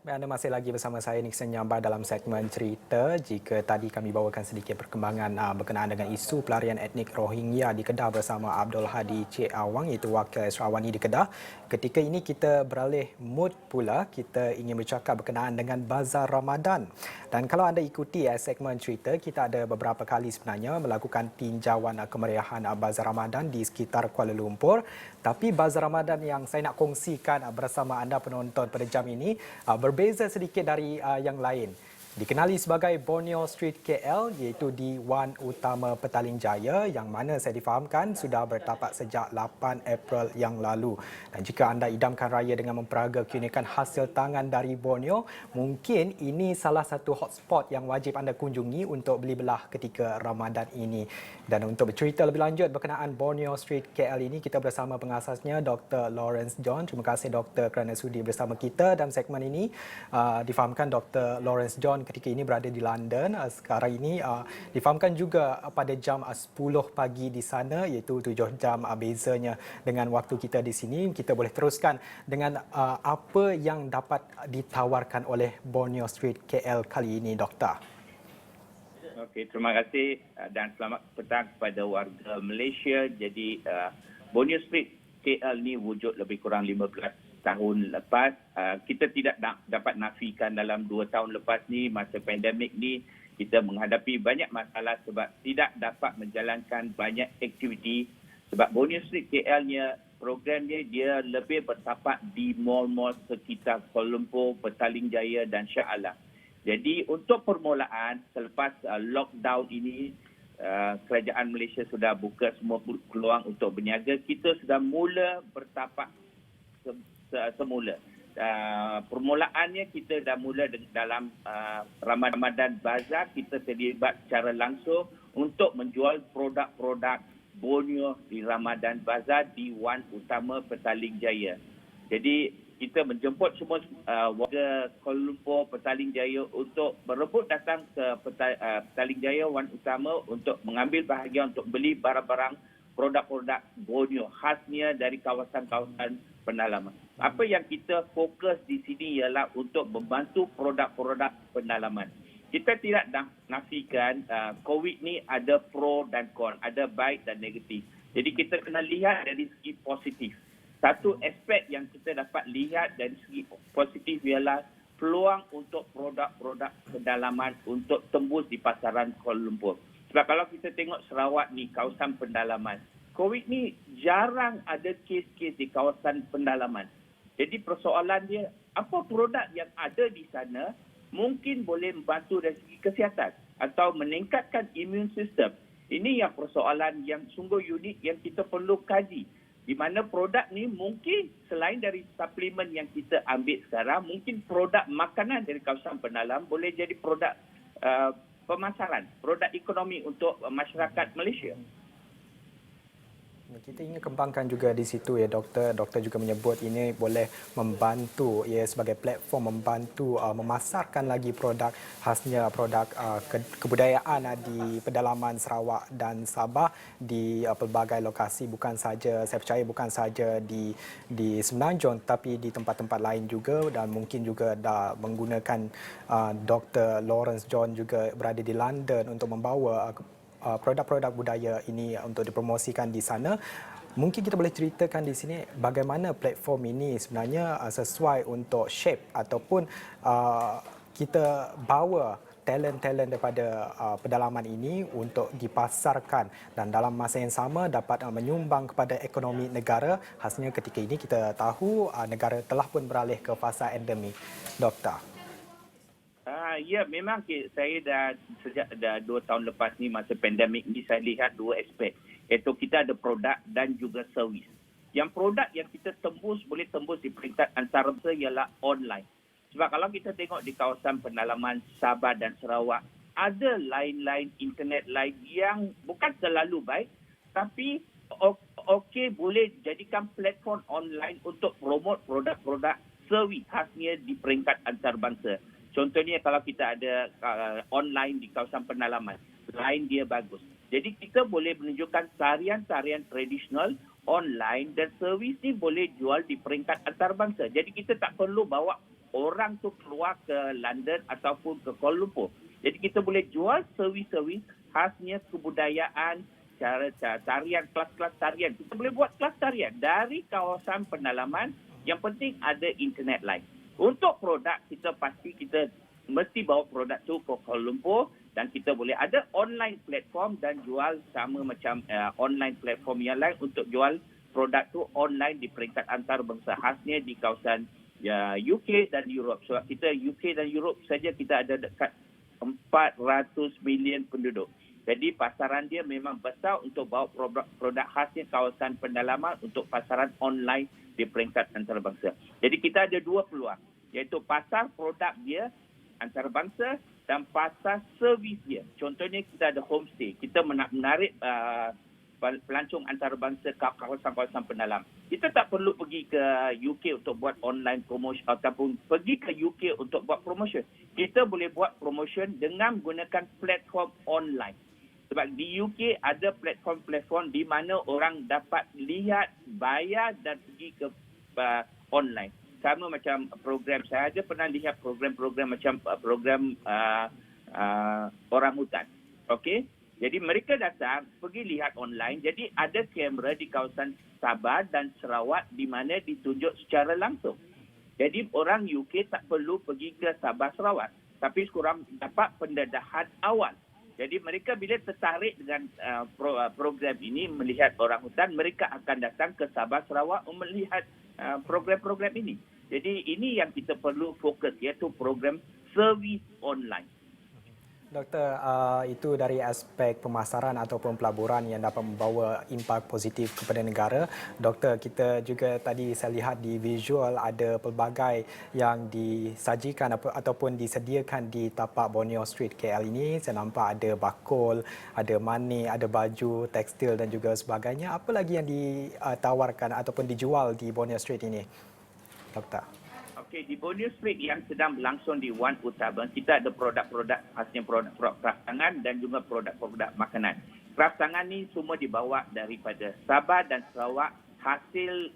Anda masih lagi bersama saya Nixon Nyambar dalam segmen cerita. Jika tadi kami bawakan sedikit perkembangan berkenaan dengan isu pelarian etnik Rohingya di Kedah bersama Abdul Hadi Cik Awang, iaitu Wakil Sarawani di Kedah. Ketika ini kita beralih mood pula, kita ingin bercakap berkenaan dengan Bazar Ramadan. Dan kalau anda ikuti segmen cerita, kita ada beberapa kali sebenarnya melakukan tinjauan kemeriahan Bazar Ramadan di sekitar Kuala Lumpur. Tapi Bazar Ramadan yang saya nak kongsikan bersama anda penonton pada jam ini berbeza sedikit dari yang lain. Dikenali sebagai Borneo Street KL, iaitu di Wan Utama Petaling Jaya, yang mana saya difahamkan sudah bertapak sejak 8 April yang lalu. Dan jika anda idamkan raya dengan memperaga keunikan hasil tangan dari Borneo, mungkin ini salah satu hotspot yang wajib anda kunjungi untuk beli belah ketika Ramadan ini. Dan untuk bercerita lebih lanjut berkenaan Borneo Street KL ini, kita bersama pengasasnya Dr. Lawrence John. Terima kasih Dr. kerana sudi bersama kita dalam segmen ini. Difahamkan Dr. Lawrence John ketika ini berada di London. Sekarang ini difahamkan juga pada jam 10 pagi di sana, iaitu 7 jam bezanya dengan waktu kita di sini. Kita boleh teruskan dengan apa yang dapat ditawarkan oleh Borneo Street KL kali ini, Doktor. Okey, terima kasih dan selamat petang kepada warga Malaysia. Jadi Borneo Street KL ni wujud lebih kurang 15 tahun lepas. Kita tidak dapat nafikan dalam 2 tahun lepas ni, masa pandemik ni, kita menghadapi banyak masalah sebab tidak dapat menjalankan banyak aktiviti. Sebab Borneo Street KL-nya, program dia lebih bertapak di mall-mall sekitar Kuala Lumpur, Petaling Jaya dan Shah Alam. Jadi untuk permulaan, selepas lockdown ini, kerajaan Malaysia sudah buka semua peluang untuk berniaga. Kita sudah mula bertapak semula. Permulaannya kita dah mula dalam Ramadan Bazar. Kita terlibat secara langsung untuk menjual produk-produk Borneo di Ramadan Bazar di Wan Utama Petaling Jaya. Jadi kita menjemput semua warga Kuala Lumpur, Petaling Jaya untuk berebut datang ke Petaling Jaya Wan Utama untuk mengambil bahagian untuk beli barang-barang produk-produk Borneo khasnya dari kawasan-kawasan pendalaman. Apa yang kita fokus di sini ialah untuk membantu produk-produk pendalaman. Kita tidak nafikan COVID ni ada pro dan kon, ada baik dan negatif. Jadi kita kena lihat dari segi positif. Satu aspek yang kita dapat lihat dari segi positif ialah peluang untuk produk-produk pendalaman untuk tembus di pasaran Kuala Lumpur. Sebab kalau kita tengok Sarawak ni, kawasan pendalaman, COVID ni jarang ada kes-kes di kawasan pendalaman. Jadi persoalan dia, apa produk yang ada di sana mungkin boleh membantu dari segi kesihatan atau meningkatkan imun sistem. Ini yang persoalan yang sungguh unik yang kita perlu kaji. Di mana produk ni mungkin selain dari suplemen yang kita ambil sekarang, mungkin produk makanan dari kawasan pendalam boleh jadi produk pemasaran, produk ekonomi untuk masyarakat Malaysia. Kita ingin kembangkan juga di situ ya Doktor. Doktor juga menyebut ini boleh membantu ya sebagai platform membantu memasarkan lagi produk khasnya produk kebudayaan di pedalaman Sarawak dan Sabah di pelbagai lokasi, bukan saja saya percaya bukan saja di Semenanjung tapi di tempat-tempat lain juga, dan mungkin juga dah menggunakan Dr. Lawrence John juga berada di London untuk membawa produk-produk budaya ini untuk dipromosikan di sana. Mungkin kita boleh ceritakan di sini bagaimana platform ini sebenarnya sesuai untuk shape ataupun kita bawa talent-talent daripada pedalaman ini untuk dipasarkan dan dalam masa yang sama dapat menyumbang kepada ekonomi negara. Khasnya ketika ini kita tahu negara telah pun beralih ke fasa endemik. Doktor. Ya, memang saya sejak 2 tahun lepas ni masa pandemik ni saya lihat 2 aspek. Iaitu kita ada produk dan juga servis. Yang produk yang kita boleh tembus di peringkat antarabangsa ialah online. Sebab kalau kita tengok di kawasan pendalaman Sabah dan Sarawak, ada lain-lain internet lain yang bukan terlalu baik tapi okey boleh jadikan platform online untuk promote produk-produk servis khasnya di peringkat antarabangsa. Contohnya kalau kita ada online di kawasan pendalaman, line dia bagus. Jadi kita boleh menunjukkan tarian-tarian tradisional online dan servis ni boleh jual di peringkat antarabangsa. Jadi kita tak perlu bawa orang tu keluar ke London ataupun ke Kuala Lumpur. Jadi kita boleh jual servis-servis khasnya kebudayaan, cara tarian, kelas-kelas tarian. Kita boleh buat kelas tarian dari kawasan pendalaman. Yang penting ada internet line. Untuk produk, kita mesti bawa produk tu ke Kuala Lumpur dan kita boleh ada online platform dan jual sama macam online platform yang lain untuk jual produk tu online di peringkat antarabangsa khasnya di kawasan UK dan Europe. Sebab kita UK dan Europe saja kita ada dekat 400 million penduduk. Jadi pasaran dia memang besar untuk bawa produk khasnya kawasan pendalaman untuk pasaran online di peringkat antarabangsa. Jadi kita ada dua peluang, iaitu pasar produk dia antarabangsa dan pasar servis dia. Contohnya kita ada homestay. Kita menarik pelancong antarabangsa ke kawasan-kawasan pendalam. Kita tak perlu pergi ke UK untuk buat online promotion ataupun pergi ke UK untuk buat promotion. Kita boleh buat promotion dengan menggunakan platform online. Sebab di UK ada platform-platform di mana orang dapat lihat, bayar dan pergi ke online. Sama macam program, saya ada pernah lihat program-program macam program orang hutan. Okey? Jadi mereka datang, pergi lihat online. Jadi ada kamera di kawasan Sabah dan Sarawak di mana ditunjuk secara langsung. Jadi orang UK tak perlu pergi ke Sabah, Sarawak. Tapi sekurang dapat pendedahan awal. Jadi mereka bila tertarik dengan program ini, melihat orang hutan, mereka akan datang ke Sabah, Sarawak untuk melihat program-program ini. Jadi ini yang kita perlu fokus, iaitu program servis online. Doktor, itu dari aspek pemasaran ataupun pelaburan yang dapat membawa impak positif kepada negara. Doktor, kita juga tadi saya lihat di visual ada pelbagai yang disajikan ataupun disediakan di tapak Borneo Street KL ini. Saya nampak ada bakul, ada manik, ada baju, tekstil dan juga sebagainya. Apa lagi yang ditawarkan ataupun dijual di Borneo Street ini, Doktor? Okey, di Borneo Street yang sedang berlangsung di Wan Utama, kita ada produk-produk khasnya produk-produk kraftangan dan juga produk-produk makanan. Kraftangan ni semua dibawa daripada Sabah dan Sarawak, hasil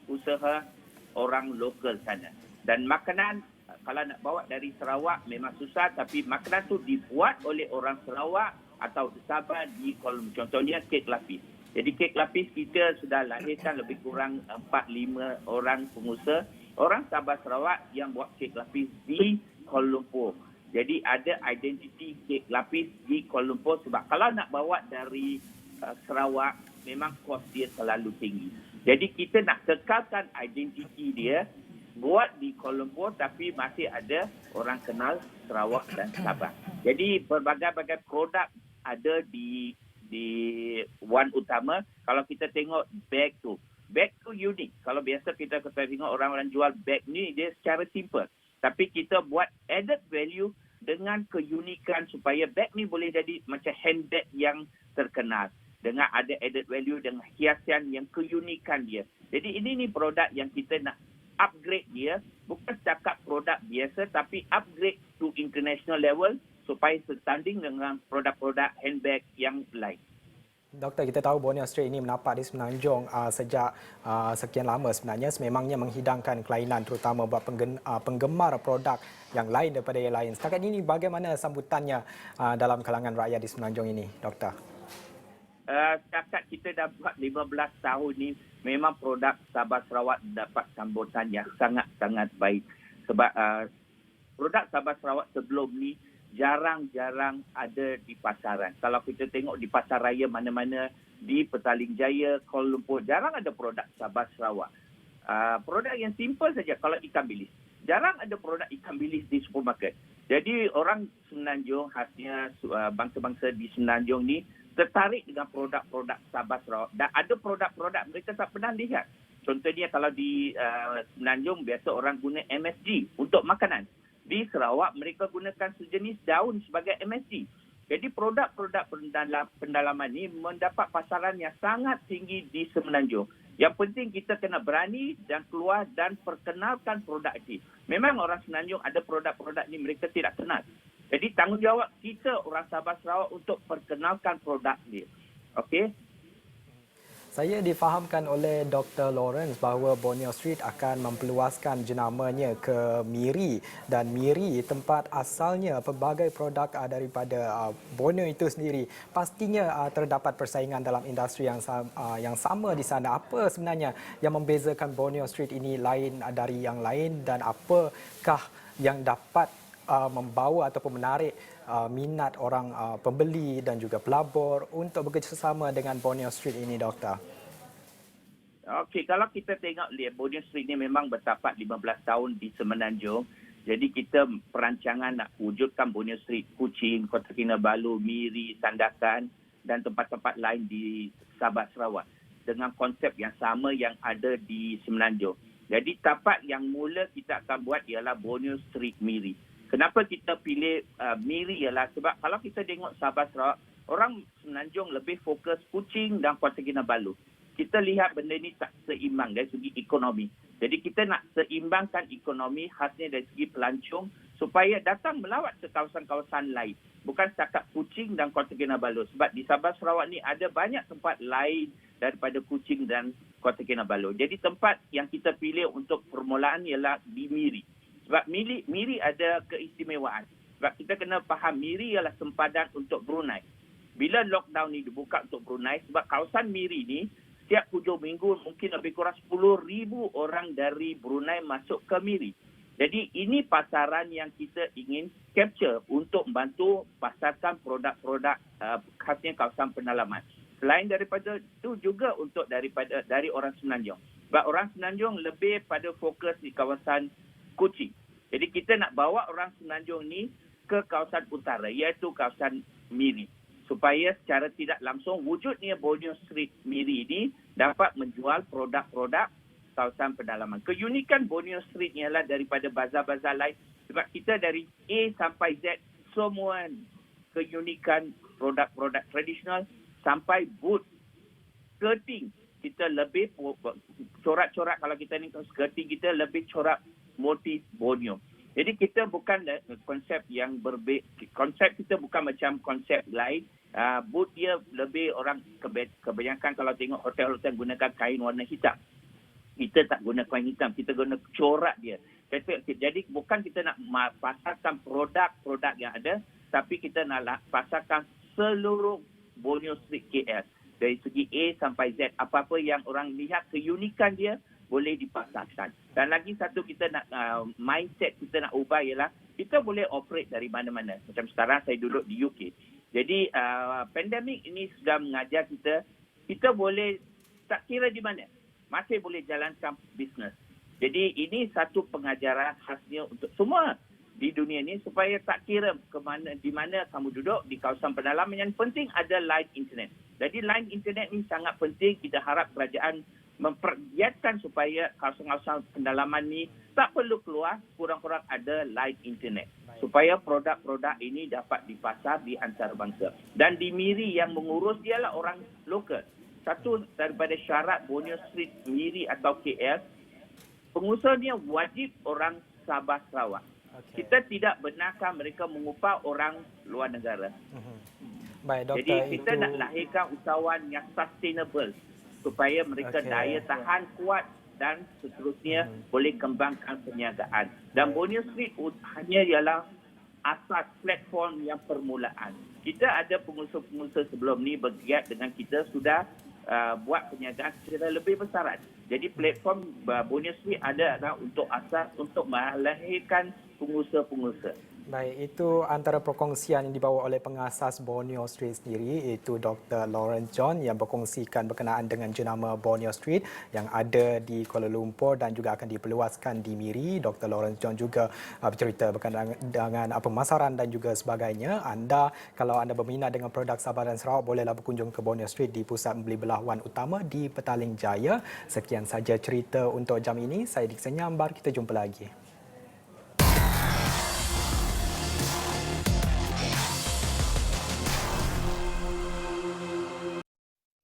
usaha orang lokal sana. Dan makanan, kalau nak bawa dari Sarawak memang susah, tapi makanan tu dibuat oleh orang Sarawak atau Sabah di Kuala Lumpur. Contohnya kek lapis. Jadi kek lapis kita sudah lahirkan lebih kurang 4-5 orang pengusaha, orang Sabah Sarawak yang buat kek lapis di Kuala Lumpur. Jadi ada identiti kek lapis di Kuala Lumpur sebab kalau nak bawa dari Sarawak memang kos dia terlalu tinggi. Jadi kita nak kekalkan identiti dia, buat di Kuala Lumpur tapi masih ada orang kenal Sarawak dan Sabah. Jadi berbagai-bagai produk ada di Wan Utama. Kalau kita tengok beg tu unik. Kalau biasa kita tengok orang-orang jual beg ni, dia secara simple. Tapi kita buat added value dengan keunikan supaya beg ni boleh jadi macam handbag yang terkenal. Dengan ada added value, dengan hiasan yang keunikan dia. Jadi ini produk yang kita nak upgrade dia. Bukan cakap produk biasa, tapi upgrade to international level supaya setanding dengan produk-produk handbag yang lain. Doktor, kita tahu Borneo Street ini menapak di Semenanjung sejak sekian lama sebenarnya. Sememangnya menghidangkan kelainan terutama buat penggemar produk yang lain daripada yang lain. Setakat ini bagaimana sambutannya dalam kalangan rakyat di Semenanjung ini, Doktor? Setakat kita dah buat 15 tahun ni, memang produk Sabah Sarawak dapat sambutan yang sangat-sangat baik. Sebab produk Sabah Sarawak sebelum ni jarang-jarang ada di pasaran. Kalau kita tengok di pasar raya mana-mana, di Petaling Jaya, Kuala Lumpur, jarang ada produk Sabah Sarawak. Produk yang simple saja, kalau ikan bilis. Jarang ada produk ikan bilis di supermarket. Jadi orang Semenanjung, khasnya bangsa-bangsa di Semenanjung ni, tertarik dengan produk-produk Sabah Sarawak. Dan ada produk-produk mereka tak pernah lihat. Contohnya kalau di Semenanjung, biasa orang guna MSG untuk makanan. Di Sarawak, mereka gunakan sejenis daun sebagai MSG. Jadi produk-produk pendalaman ini mendapat pasaran yang sangat tinggi di Semenanjung. Yang penting kita kena berani dan keluar dan perkenalkan produk ini. Memang orang Semenanjung ada produk-produk ini mereka tidak kenal. Jadi tanggungjawab kita orang Sabah Sarawak untuk perkenalkan produk dia. Okey? Saya difahamkan oleh Dr. Lawrence bahawa Borneo Street akan memperluaskan jenamanya ke Miri dan Miri tempat asalnya pelbagai produk daripada Borneo itu sendiri. Pastinya terdapat persaingan dalam industri yang sama di sana. Apa sebenarnya yang membezakan Borneo Street ini lain dari yang lain dan apakah yang dapat membawa ataupun menarik minat orang pembeli dan juga pelabur untuk bekerjasama dengan Borneo Street ini, Doktor? Okey, kalau kita tengok Borneo Street ni memang bertapak 15 tahun di Semenanjung. Jadi kita perancangan nak wujudkan Borneo Street, Kuching, Kota Kinabalu, Miri, Sandakan dan tempat-tempat lain di Sabah Sarawak dengan konsep yang sama yang ada di Semenanjung. Jadi tapak yang mula kita akan buat ialah Borneo Street Miri. Kenapa kita pilih Miri ialah sebab kalau kita tengok Sabah Sarawak, orang Semenanjung lebih fokus Kuching dan Kota Kinabalu. Kita lihat benda ni tak seimbang dari segi ekonomi. Jadi kita nak seimbangkan ekonomi khasnya dari segi pelancong supaya datang melawat ke kawasan-kawasan lain. Bukan setakat Kuching dan Kota Kinabalu. Sebab di Sabah Sarawak ni ada banyak tempat lain daripada Kuching dan Kota Kinabalu. Jadi tempat yang kita pilih untuk permulaan ialah di Miri. Sebab Miri ada keistimewaan. Sebab kita kena faham Miri ialah sempadan untuk Brunei. Bila lockdown ni dibuka untuk Brunei, sebab kawasan Miri ni setiap 7 minggu mungkin lebih kurang 10,000 orang dari Brunei masuk ke Miri. Jadi ini pasaran yang kita ingin capture untuk membantu pasarkan produk-produk khasnya kawasan pendalaman. Selain daripada itu juga untuk dari orang Semenanjung. Sebab orang Semenanjung lebih pada fokus di kawasan Kuching. Jadi kita nak bawa orang Semenanjung ni ke kawasan utara iaitu kawasan Miri. Supaya secara tidak langsung wujudnya Borneo Street Miri ini dapat menjual produk-produk kawasan pendalaman. Keunikan Borneo Street ialah daripada bazar-bazar lain sebab kita dari A sampai Z semua keunikan produk-produk tradisional sampai booth skirting. Kita lebih corak-corak kalau kita ni skirting kita lebih corak motif Borneo. Jadi kita bukan konsep yang berbeza. Konsep kita bukan macam konsep lain. Booth dia lebih orang kebanyakan kalau tengok hotel-hotel gunakan kain warna hitam. Kita tak guna kain hitam, kita guna corak dia. Jadi bukan kita nak pasarkan produk-produk yang ada, tapi kita nak pasarkan seluruh Borneo Street KL. Dari segi A sampai Z, apa-apa yang orang lihat keunikan dia boleh dipasarkan. Dan lagi satu kita nak mindset kita nak ubah ialah kita boleh operate dari mana-mana. Macam sekarang saya duduk di UK. Jadi pandemik ini sudah mengajar kita boleh tak kira di mana masih boleh jalankan bisnes. Jadi ini satu pengajaran khasnya untuk semua di dunia ini supaya tak kira di mana kamu duduk di kawasan pedalaman, yang penting ada line internet. Jadi line internet ini sangat penting. Kita harap kerajaan mempergiatkan supaya kawasan-kawasan pendalaman ni tak perlu keluar, kurang-kurang ada line internet. Supaya produk-produk ini dapat dipasar di antarabangsa. Dan di Miri yang mengurus dialah orang lokal. Satu daripada syarat Borneo Street Miri atau KL, pengusahanya wajib orang Sabah Sarawak. Okay. Kita tidak benarkan mereka mengupah orang luar negara. Baik, Doktor, jadi kita nak lahirkan usahawan yang sustainable supaya mereka daya tahan kuat dan seterusnya boleh kembangkan perniagaan. Dan Borneo Street hanya ialah asas platform yang permulaan. Kita ada pengusaha-pengusaha sebelum ni bergiat dengan kita sudah buat perniagaan secara lebih besaran. Jadi platform Borneo Street adalah untuk asas untuk melahirkan pengusaha-pengusaha. Baik, itu antara perkongsian yang dibawa oleh pengasas Borneo Street sendiri, iaitu Dr. Lawrence John yang berkongsikan berkenaan dengan jenama Borneo Street yang ada di Kuala Lumpur dan juga akan diperluaskan di Miri. Dr. Lawrence John juga bercerita berkenaan dengan pemasaran dan juga sebagainya. Kalau anda berminat dengan produk Sabah dan Sarawak, bolehlah berkunjung ke Borneo Street di pusat membeli belah wan utama di Petaling Jaya. Sekian saja cerita untuk jam ini. Saya Dixon Nyambar, kita jumpa lagi.